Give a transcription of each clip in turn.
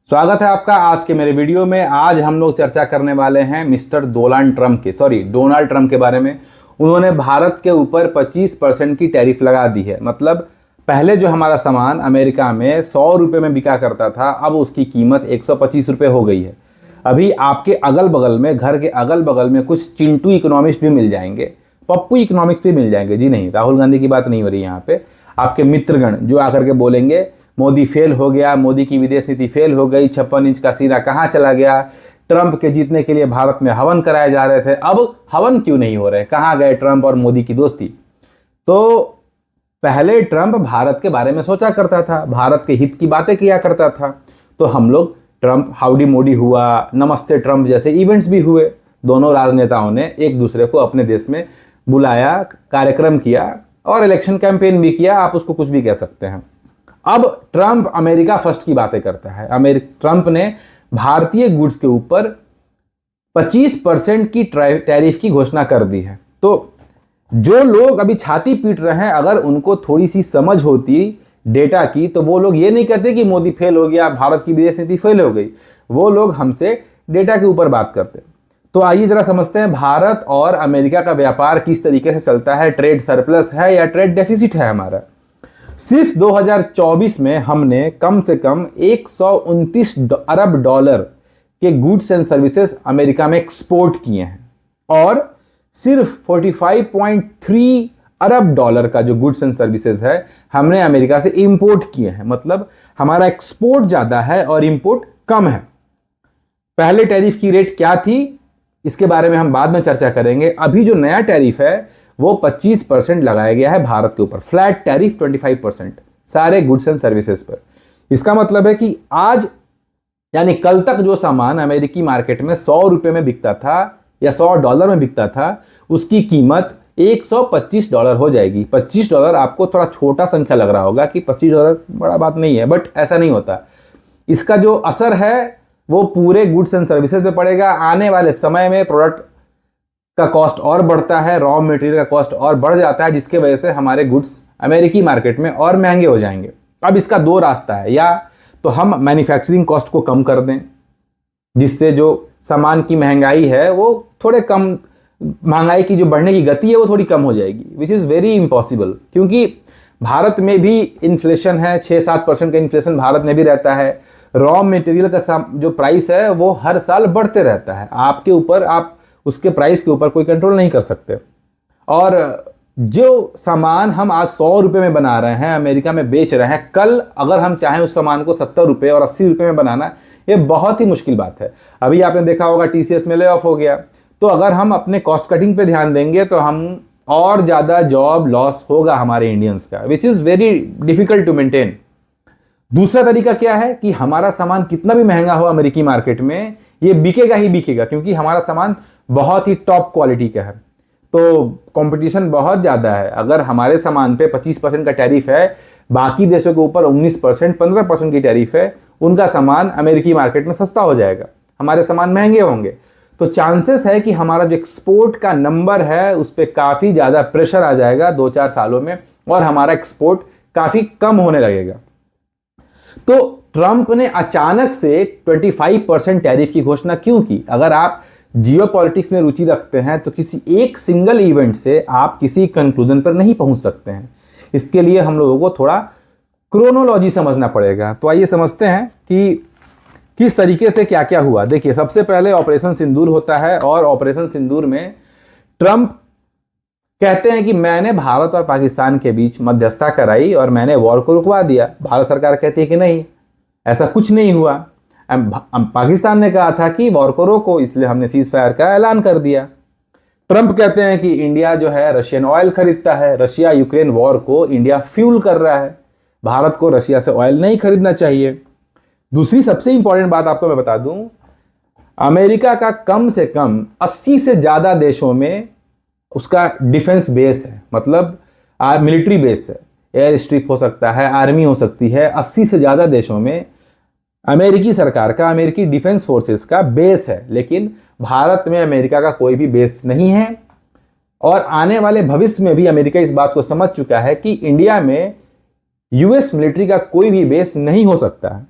स्वागत है आपका आज के मेरे वीडियो में। आज हम लोग चर्चा करने वाले हैं मिस्टर डोनाल्ड ट्रंप के बारे में। उन्होंने भारत के ऊपर 25% की टैरिफ लगा दी है। मतलब पहले जो हमारा सामान अमेरिका में 100 रुपये में बिका करता था, अब उसकी कीमत 125 रुपये हो गई है। अभी आपके अगल बगल में, घर के अगल बगल में कुछ चिंटू इकोनॉमिस्ट भी मिल जाएंगे, पप्पू इकोनॉमिक्स भी मिल जाएंगे। जी नहीं, राहुल गांधी की बात नहीं हो रही यहाँ पे। आपके मित्रगण जो आकर के बोलेंगे मोदी फेल हो गया, मोदी की विदेश नीति फेल हो गई, 56 इंच का सीना कहाँ चला गया, ट्रंप के जीतने के लिए भारत में हवन कराए जा रहे थे, अब हवन क्यों नहीं हो रहे, कहाँ गए ट्रंप और मोदी की दोस्ती। तो पहले ट्रंप भारत के बारे में सोचा करता था, भारत के हित की बातें किया करता था। तो हम लोग ट्रंप हाउडी मोडी हुआ, नमस्ते ट्रंप जैसे इवेंट्स भी हुए। दोनों राजनेताओं ने एक दूसरे को अपने देश में बुलाया, कार्यक्रम किया और इलेक्शन कैंपेन भी किया। आप उसको कुछ भी कह सकते हैं। अब ट्रंप अमेरिका फर्स्ट की बातें करता है। ट्रंप ने भारतीय गुड्स के ऊपर 25% की टैरिफ की घोषणा कर दी है। तो जो लोग अभी छाती पीट रहे हैं, अगर उनको थोड़ी सी समझ होती डेटा की, तो वो लोग ये नहीं कहते कि मोदी फेल हो गया, भारत की विदेश नीति फेल हो गई। वो लोग हमसे डेटा के ऊपर बात करते। तो आइए जरा समझते हैं भारत और अमेरिका का व्यापार किस तरीके से चलता है। ट्रेड सरप्लस है या ट्रेड डेफिसिट है हमारा। सिर्फ 2024 में हमने कम से कम 129 अरब डॉलर के गुड्स एंड सर्विसेज अमेरिका में एक्सपोर्ट किए हैं और सिर्फ 45.3 अरब डॉलर का जो गुड्स एंड सर्विसेज है हमने अमेरिका से इंपोर्ट किए हैं। मतलब हमारा एक्सपोर्ट ज्यादा है और इंपोर्ट कम है। पहले टैरिफ की रेट क्या थी, इसके बारे में हम बाद में चर्चा करेंगे। अभी जो नया टैरिफ है वो 25% लगाया गया है भारत के ऊपर। फ्लैट टैरिफ 25% सारे गुड्स एंड सर्विसेज पर। इसका मतलब है कि आज यानी कल तक जो सामान अमेरिकी मार्केट में 100 रुपये में बिकता था या 100 डॉलर में बिकता था, उसकी कीमत 125 डॉलर हो जाएगी। 25 डॉलर आपको थोड़ा छोटा संख्या लग रहा होगा कि 25 डॉलर बड़ा बात नहीं है, बट ऐसा नहीं होता। इसका जो असर है वो पूरे गुड्स एंड सर्विसेज पे पड़ेगा। आने वाले समय में प्रोडक्ट का कॉस्ट और बढ़ता है, रॉ मटेरियल का कॉस्ट और बढ़ जाता है, जिसके वजह से हमारे गुड्स अमेरिकी मार्केट में और महंगे हो जाएंगे। अब इसका दो रास्ता है, या तो हम मैन्युफैक्चरिंग कॉस्ट को कम कर दें, जिससे जो सामान की महंगाई है वो थोड़े कम, महंगाई की जो बढ़ने की गति है वो थोड़ी कम हो जाएगी, विच इज़ वेरी इम्पॉसिबल। क्योंकि भारत में भी इन्फ्लेशन है, 6-7% का इन्फ्लेशन भारत में भी रहता है। रॉ मटेरियल का जो प्राइस है वो हर साल बढ़ते रहता है। आपके ऊपर, आप उसके प्राइस के ऊपर कोई कंट्रोल नहीं कर सकते। और जो सामान हम आज 100 रुपये में बना रहे हैं, अमेरिका में बेच रहे हैं, कल अगर हम चाहें उस सामान को 70 रुपये और 80 रुपये में बनाना, ये बहुत ही मुश्किल बात है। अभी आपने देखा होगा TCS में ले ऑफ हो गया। तो अगर हम अपने कॉस्ट कटिंग पे ध्यान देंगे तो हम और ज़्यादा जॉब लॉस होगा हमारे इंडियंस का, which is very difficult to maintain. दूसरा तरीका क्या है कि हमारा सामान कितना भी महंगा हो अमेरिकी मार्केट में, ये बिकेगा ही बिकेगा, क्योंकि हमारा सामान बहुत ही टॉप क्वालिटी का है। तो कंपटीशन बहुत ज़्यादा है। अगर हमारे सामान पे 25% का टैरिफ है, बाकी देशों के ऊपर 19%, 15% की टैरिफ है, उनका सामान अमेरिकी मार्केट में सस्ता हो जाएगा, हमारे सामान महंगे होंगे। तो चांसेस है कि हमारा जो एक्सपोर्ट का नंबर है उस पर काफ़ी ज़्यादा प्रेशर आ जाएगा 2-4 सालों में, और हमारा एक्सपोर्ट काफ़ी कम होने लगेगा। तो ट्रंप ने अचानक से 25% टैरिफ की घोषणा क्यों की? अगर आप जियोपॉलिटिक्स में रुचि रखते हैं तो किसी एक सिंगल इवेंट से आप किसी कंक्लूजन पर नहीं पहुंच सकते हैं। इसके लिए हम लोगों को थोड़ा क्रोनोलॉजी समझना पड़ेगा। तो आइए समझते हैं कि किस तरीके से क्या क्या हुआ। देखिए, सबसे पहले ऑपरेशन सिंदूर होता है, और ऑपरेशन सिंदूर में ट्रंप कहते हैं कि मैंने भारत और पाकिस्तान के बीच मध्यस्थता कराई और मैंने वॉर को रुकवा दिया। भारत सरकार कहती है कि नहीं, ऐसा कुछ नहीं हुआ। पाकिस्तान ने कहा था कि वॉर को रोको, इसलिए हमने सीज फायर का ऐलान कर दिया। ट्रंप कहते हैं कि इंडिया जो है रशियन ऑयल खरीदता है, रशिया यूक्रेन वॉर को इंडिया फ्यूल कर रहा है, भारत को रशिया से ऑयल नहीं खरीदना चाहिए। दूसरी सबसे इंपॉर्टेंट बात आपको मैं बता दूं, अमेरिका का कम से कम 80 से ज्यादा देशों में उसका डिफेंस बेस है, मतलब मिलिट्री बेस है। एयर स्ट्रिप हो सकता है, आर्मी हो सकती है। 80 से ज्यादा देशों में अमेरिकी सरकार का, अमेरिकी डिफेंस फोर्सेस का बेस है, लेकिन भारत में अमेरिका का कोई भी बेस नहीं है। और आने वाले भविष्य में भी अमेरिका इस बात को समझ चुका है कि इंडिया में यूएस मिलिट्री का कोई भी बेस नहीं हो सकता है।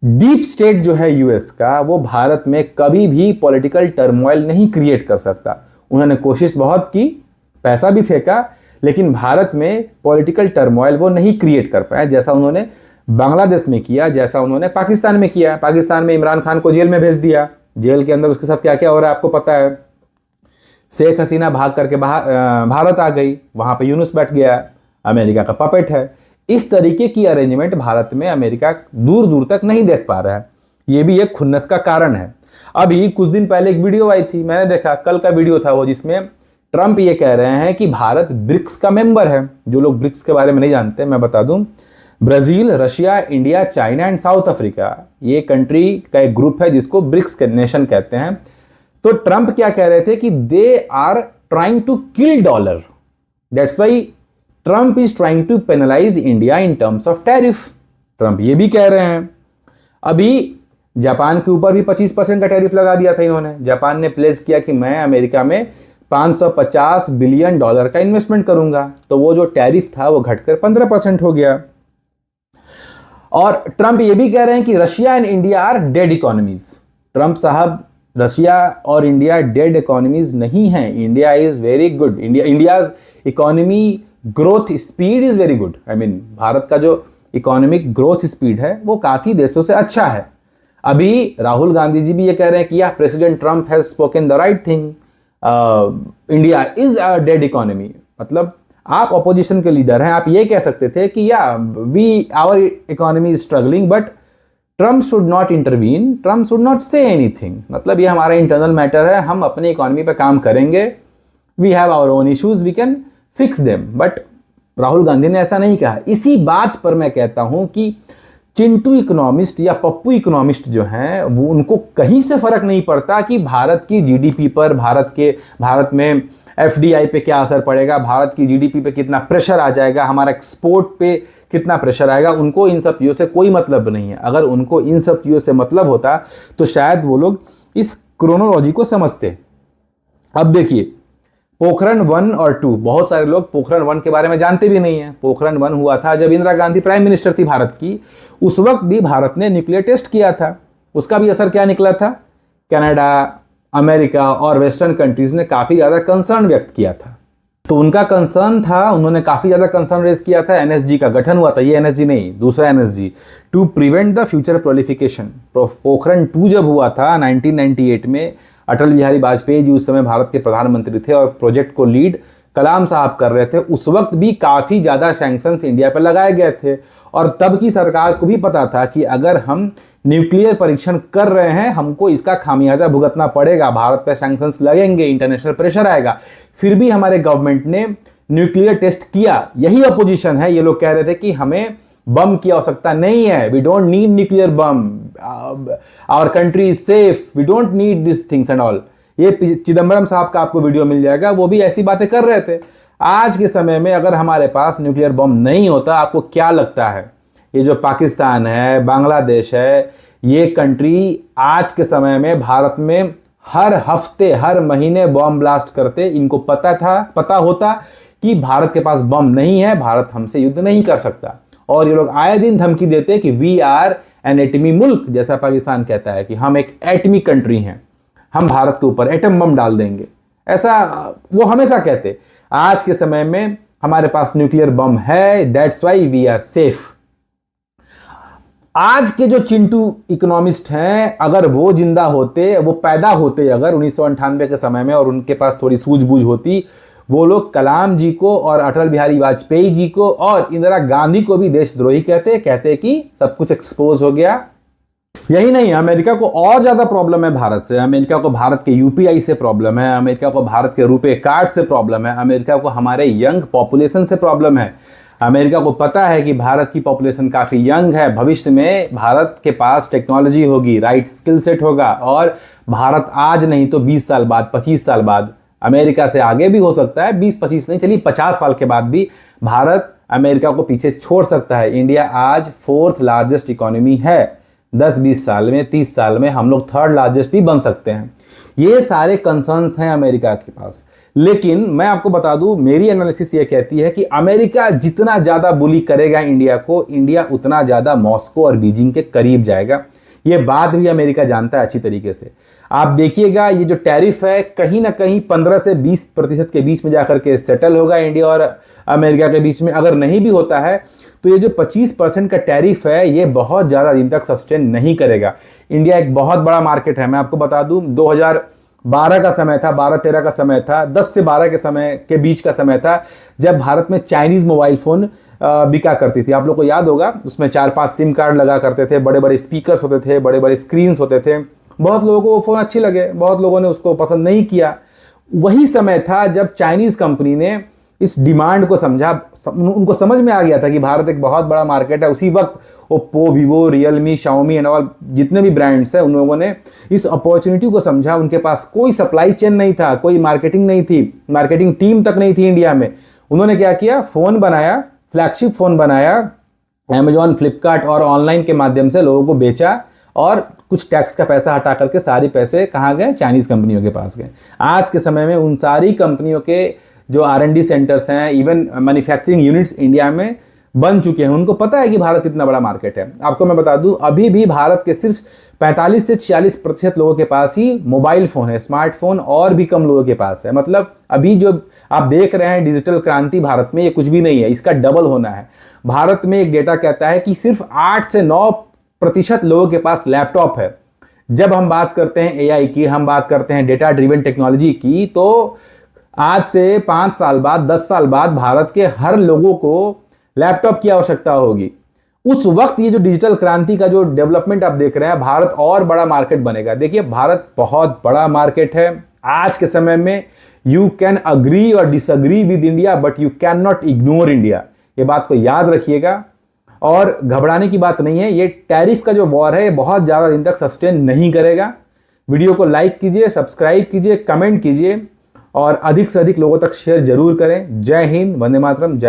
डीप स्टेट जो है यूएस का, वो भारत में कभी भी पॉलिटिकल टर्मोइल नहीं क्रिएट कर सकता। उन्होंने कोशिश बहुत की, पैसा भी फेंका, लेकिन भारत में पॉलिटिकल टर्मोइल वो नहीं क्रिएट कर पाए, जैसा उन्होंने बांग्लादेश में किया, जैसा उन्होंने पाकिस्तान में किया। पाकिस्तान में इमरान खान को जेल में भेज दिया, जेल के अंदर उसके साथ क्या क्या हो रहा है आपको पता है। शेख हसीना भाग करके भारत आ गई, वहां पे यूनुस बैठ गया, अमेरिका का पपेट है। इस तरीके की अरेंजमेंट भारत में अमेरिका दूर दूर तक नहीं देख पा रहा है। ये भी एक खुन्नस का कारण है। अभी कुछ दिन पहले एक वीडियो आई थी, मैंने देखा, कल का वीडियो था वो, जिसमें ट्रंप ये कह रहे हैं कि भारत ब्रिक्स का मेंबर है। जो लोग ब्रिक्स के बारे में नहीं जानते, मैं बता दूं, Brazil, Russia, India, China and south Africa, ये कंट्री का एक ग्रुप है जिसको ब्रिक्स के नेशन कहते हैं। तो ट्रंप क्या कह रहे थे कि they are trying to kill dollar, that's why Trump is trying to penalize India in terms of tariff. Trump ये भी कह रहे हैं। अभी जापान के ऊपर भी 25% का टैरिफ लगा दिया था इन्होंने। जापान ने प्लेस किया कि मैं अमेरिका में 550 बिलियन डॉलर का इन्वेस्टमेंट करूंगा, तो वो जो टैरिफ था वो घटकर 15% हो गया। और ट्रंप ये भी कह रहे हैं कि Russia and India are dead economies. Trump साहब, रशिया और इंडिया डेड इकोनॉमीज नहीं हैं। India is very good. India's economy growth speed is very good. I mean, Bharat का जो इकोनॉमिक ग्रोथ स्पीड है वो काफी देशों से अच्छा है। अभी राहुल गांधी जी भी ये कह रहे हैं कि या president Trump has spoken the right thing, India is a dead economy. मतलब आप ऑपोजिशन के लीडर हैं, आप ये कह सकते थे कि या we our economy is struggling, but Trump should not intervene, Trump should not say anything. मतलब ये हमारा इंटरनल मैटर है, हम अपनी इकोनॉमी पे काम करेंगे, we have our own issues, we can fix them. But Rahul Gandhi ने ऐसा नहीं कहा। इसी बात पर मैं कहता हूं कि चिंटू इकोनॉमिस्ट या पप्पू इकोनॉमिस्ट जो हैं, वो उनको कहीं से फर्क नहीं पड़ता कि भारत की जीडीपी पर, भारत में एफडीआई पे क्या असर पड़ेगा, भारत की जीडीपी पे कितना प्रेशर आ जाएगा, हमारा एक्सपोर्ट पे कितना प्रेशर आएगा। उनको इन सब चीज़ों से कोई मतलब नहीं है। अगर उनको इन सब चीज़ों से मतलब होता तो शायद वो लोग इस क्रोनोलॉजी को समझते। अब देखिए, पोखरण 1 और 2, बहुत सारे लोग पोखरण 1 के बारे में जानते भी नहीं है। पोखरण 1 हुआ था जब इंदिरा गांधी प्राइम मिनिस्टर थी भारत की, उस वक्त भी भारत ने न्यूक्लियर टेस्ट किया था। उसका भी असर क्या निकला था? कनाडा, अमेरिका और वेस्टर्न कंट्रीज ने काफी ज्यादा कंसर्न व्यक्त किया था। तो उनका कंसर्न था, उन्होंने काफी ज्यादा कंसर्न रेज किया था। एनएसजी का गठन हुआ था, ये एनएसजी नहीं, दूसरा NSG, to prevent the future proliferation. Pokhran 2 जब हुआ था 1998 में, अटल बिहारी वाजपेयी जी उस समय भारत के प्रधानमंत्री थे और प्रोजेक्ट को लीड कलाम साहब कर रहे थे। उस वक्त भी काफी ज्यादा सैंक्शंस इंडिया पर लगाए गए थे और तब की सरकार को भी पता था कि अगर हम न्यूक्लियर परीक्षण कर रहे हैं, हमको इसका खामियाजा भुगतना पड़ेगा, भारत पर सैंक्शंस लगेंगे, इंटरनेशनल प्रेशर आएगा। फिर भी हमारे गवर्नमेंट ने न्यूक्लियर टेस्ट किया। यही अपोजिशन है। ये लोग कह रहे थे कि हमें बम की आवश्यकता नहीं है, we don't need nuclear bomb, our country is safe, we don't need this things and all. ये चिदम्बरम साहब का आपको वीडियो मिल जाएगा, वो भी ऐसी बातें कर रहे थे। आज के समय में अगर हमारे पास न्यूक्लियर बम नहीं होता, आपको क्या लगता है ये जो पाकिस्तान है, बांग्लादेश है, ये कंट्री आज के समय में भारत में हर हफ्ते, हर महीने बम ब्लास्ट करते? इनको पता होता कि भारत के पास बम नहीं है, भारत हमसे युद्ध नहीं कर सकता। और ये लोग आए दिन धमकी देते कि वी आर एन एटमी मुल्क, जैसा पाकिस्तान कहता है कि हम एक एटमी कंट्री हैं, हम भारत के ऊपर एटम बम डाल देंगे, ऐसा वो हमेशा कहते। आज के समय में हमारे पास न्यूक्लियर बम है, that's why we are safe. आज के जो चिंटू इकोनॉमिस्ट हैं, अगर वो जिंदा होते, वो पैदा होते अगर 1998 के समय में, और उनके पास थोड़ी सूझबूझ होती, वो लोग कलाम जी को और अटल बिहारी वाजपेयी जी को और इंदिरा गांधी को भी देशद्रोही कहते कि सब कुछ एक्सपोज हो गया। यही नहीं, अमेरिका को और ज्यादा प्रॉब्लम है भारत से। अमेरिका को भारत के यूपीआई से प्रॉब्लम है, अमेरिका को भारत के रुपे कार्ड से प्रॉब्लम है, अमेरिका को हमारे यंग पॉपुलेशन से प्रॉब्लम है। अमेरिका को पता है कि भारत की पॉपुलेशन काफी यंग है, भविष्य में भारत के पास टेक्नोलॉजी होगी, राइट स्किल सेट होगा, और भारत आज नहीं तो 20 साल बाद, 25 साल बाद, अमेरिका से आगे भी हो सकता है, 20-25 नहीं, चलिए 50 साल के बाद भी भारत अमेरिका को पीछे छोड़ सकता है। इंडिया आज 4th लार्जेस्ट इकोनॉमी है। 10-20 साल में, 30 साल में हम लोग 3rd लार्जेस्ट भी बन सकते हैं। ये सारे कंसर्न्स हैं अमेरिका के पास, लेकिन मैं आपको बता दूं, मेरी एनालिसिस ये कहती है कि अमेरिका जितना ज्यादा बुली करेगा इंडिया को, इंडिया उतना ज्यादा मॉस्को और बीजिंग के करीब जाएगा। ये बात भी अमेरिका जानता है अच्छी तरीके से। आप देखिएगा, ये जो टैरिफ है कहीं ना कहीं 15 से 20% के बीच में जाकर के सेटल होगा इंडिया और अमेरिका के बीच में। अगर नहीं भी होता है तो ये जो 25% का टैरिफ है ये बहुत ज़्यादा दिन तक सस्टेन नहीं करेगा। इंडिया एक बहुत बड़ा मार्केट है। मैं आपको बता दूं, 2012 का समय था, 12-13 का समय था, 10 से 12 के समय के बीच का समय था, जब भारत में चाइनीज मोबाइल फोन बिका करती थी। आप लोग को याद होगा, उसमें 4-5 सिम कार्ड लगा करते थे, बड़े बड़े स्पीकर्स होते थे, बड़े बड़े स्क्रीन्स होते थे। बहुत लोगों को वो फ़ोन अच्छे लगे, बहुत लोगों ने उसको पसंद नहीं किया। वही समय था जब चाइनीज़ कंपनी ने इस डिमांड को समझा, उनको समझ में आ गया था कि भारत एक बहुत बड़ा मार्केट है। उसी वक्त Oppo, Vivo, Realme, Xiaomi and all जितने भी ब्रांड्स हैं, उन लोगों ने इस अपॉर्चुनिटी को समझा। उनके पास कोई सप्लाई चेन नहीं था, कोई मार्केटिंग नहीं थी, मार्केटिंग टीम तक नहीं थी इंडिया में। उन्होंने क्या किया, फ़ोन बनाया, फ्लैगशिप फ़ोन बनाया, अमेजॉन, फ्लिपकार्ट और ऑनलाइन के माध्यम से लोगों को बेचा और कुछ टैक्स का पैसा हटा करके सारे पैसे कहाँ गए, चाइनीज़ कंपनियों के पास गए। आज के समय में उन सारी कंपनियों के जो R&D सेंटर्स हैं, इवन मैन्युफैक्चरिंग यूनिट्स इंडिया में बन चुके हैं। उनको पता है कि भारत कितना बड़ा मार्केट है। आपको मैं बता दूं, अभी भी भारत के सिर्फ 45 से 46% लोगों के पास ही मोबाइल फ़ोन है, स्मार्टफोन और भी कम लोगों के पास है। मतलब अभी जो आप देख रहे हैं डिजिटल क्रांति भारत में, ये कुछ भी नहीं है, इसका डबल होना है। भारत में एक डेटा कहता है कि सिर्फ 8 से 9% लोगों के पास लैपटॉप है। जब हम बात करते हैं AI की, हम बात करते हैं डेटा ड्रिवन टेक्नोलॉजी की, तो आज से 5 साल बाद, 10 साल बाद भारत के हर लोगों को लैपटॉप की आवश्यकता होगी। उस वक्त ये जो डिजिटल क्रांति का जो डेवलपमेंट आप देख रहे हैं, भारत और बड़ा मार्केट बनेगा। देखिए, भारत बहुत बड़ा मार्केट है। आज के समय में यू कैन अग्री और disagree with India, but you can not ignore India. ये बात को याद रखिएगा और घबराने की बात नहीं है। ये टैरिफ का जो वॉर है, ये बहुत ज़्यादा दिन तक सस्टेन नहीं करेगा। वीडियो को लाइक कीजिए, सब्सक्राइब कीजिए, कमेंट कीजिए और अधिक से अधिक लोगों तक शेयर जरूर करें। जय हिंद, वंदे मातरम। जय